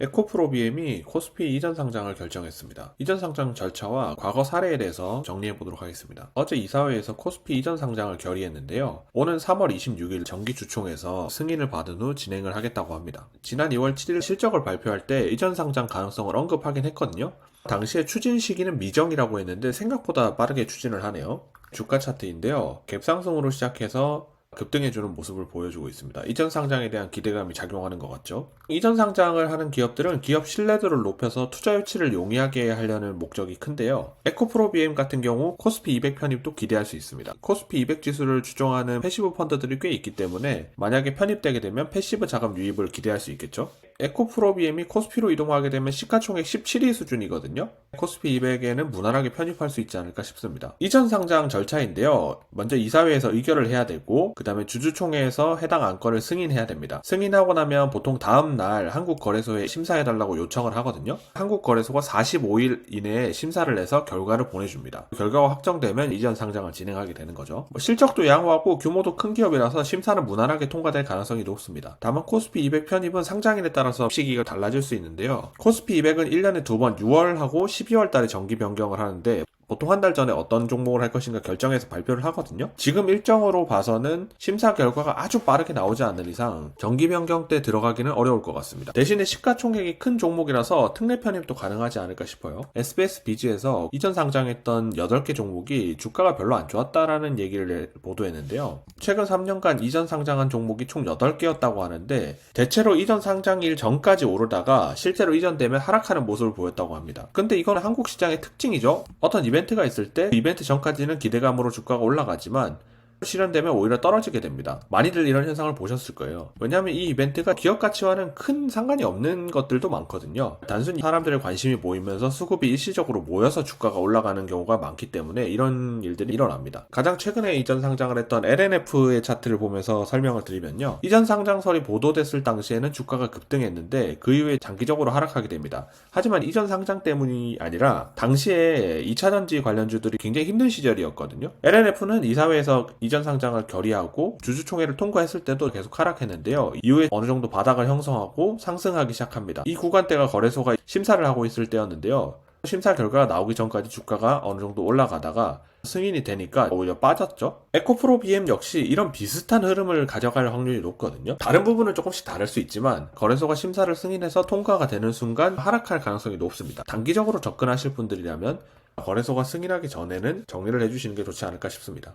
에코프로비엠이 코스피 이전 상장을 결정했습니다. 이전 상장 절차와 과거 사례에 대해서 정리해 보도록 하겠습니다. 어제 이사회에서 코스피 이전 상장을 결의했는데요. 오는 3월 26일 정기주총에서 승인을 받은 후 진행을 하겠다고 합니다. 지난 2월 7일 실적을 발표할 때 이전 상장 가능성을 언급하긴 했거든요. 당시에 추진 시기는 미정이라고 했는데 생각보다 빠르게 추진을 하네요. 주가 차트인데요. 갭상승으로 시작해서 급등해주는 모습을 보여주고 있습니다. 이전 상장에 대한 기대감이 작용하는 것 같죠. 이전 상장을 하는 기업들은 기업 신뢰도를 높여서 투자 유치를 용이하게 하려는 목적이 큰데요. 에코프로비엠 같은 경우 코스피 200 편입도 기대할 수 있습니다. 코스피 200 지수를 추종하는 패시브 펀드들이 꽤 있기 때문에 만약에 편입되게 되면 패시브 자금 유입을 기대할 수 있겠죠. 에코프로비엠이 코스피로 이동하게 되면 시가총액 17위 수준이거든요. 코스피 200에는 무난하게 편입할 수 있지 않을까 싶습니다. 이전 상장 절차인데요. 먼저 이사회에서 의결을 해야 되고 그 다음에 주주총회에서 해당 안건을 승인해야 됩니다. 승인하고 나면 보통 다음날 한국거래소에 심사해달라고 요청을 하거든요. 한국거래소가 45일 이내에 심사를 해서 결과를 보내줍니다. 결과가 확정되면 이전 상장을 진행하게 되는 거죠. 실적도 양호하고 규모도 큰 기업이라서 심사는 무난하게 통과될 가능성이 높습니다. 다만 코스피 200 편입은 상장일에 따라서 시기가 달라질 수 있는데요. 코스피 200은 1년에 2번 6월하고 12월 달에 정기 변경을 하는데 보통 한 달 전에 어떤 종목을 할 것인가 결정해서 발표를 하거든요. 지금 일정으로 봐서는 심사 결과가 아주 빠르게 나오지 않는 이상 정기 변경 때 들어가기는 어려울 것 같습니다. 대신에 시가총액이 큰 종목이라서 특례 편입도 가능하지 않을까 싶어요. SBS 비즈에서 이전 상장했던 8개 종목이 주가가 별로 안 좋았다라는 얘기를 보도했는데요. 최근 3년간 이전 상장한 종목이 총 8개였다고 하는데 대체로 이전 상장일 전까지 오르다가 실제로 이전되면 하락하는 모습을 보였다고 합니다. 근데 이건 한국 시장의 특징이죠. 어떤 이벤트가 있을 때 이벤트 전까지는 기대감으로 주가가 올라가지만 실현되면 오히려 떨어지게 됩니다. 많이들 이런 현상을 보셨을 거예요. 왜냐하면 이 이벤트가 기업 가치와는 큰 상관이 없는 것들도 많거든요. 단순히 사람들의 관심이 모이면서 수급이 일시적으로 모여서 주가가 올라가는 경우가 많기 때문에 이런 일들이 일어납니다. 가장 최근에 이전 상장을 했던 LNF의 차트를 보면서 설명을 드리면요. 이전 상장설이 보도됐을 당시에는 주가가 급등했는데 그 이후에 장기적으로 하락하게 됩니다. 하지만 이전 상장 때문이 아니라 당시에 2차전지 관련주들이 굉장히 힘든 시절이었거든요. LNF는 이사회에서 이전 상장을 결의하고 주주총회를 통과했을 때도 계속 하락했는데요. 이후에 어느 정도 바닥을 형성하고 상승하기 시작합니다. 이 구간대가 거래소가 심사를 하고 있을 때였는데요. 심사 결과가 나오기 전까지 주가가 어느 정도 올라가다가 승인이 되니까 오히려 빠졌죠. 에코프로비엠 역시 이런 비슷한 흐름을 가져갈 확률이 높거든요. 다른 부분은 조금씩 다를 수 있지만 거래소가 심사를 승인해서 통과가 되는 순간 하락할 가능성이 높습니다. 단기적으로 접근하실 분들이라면 거래소가 승인하기 전에는 정리를 해주시는 게 좋지 않을까 싶습니다.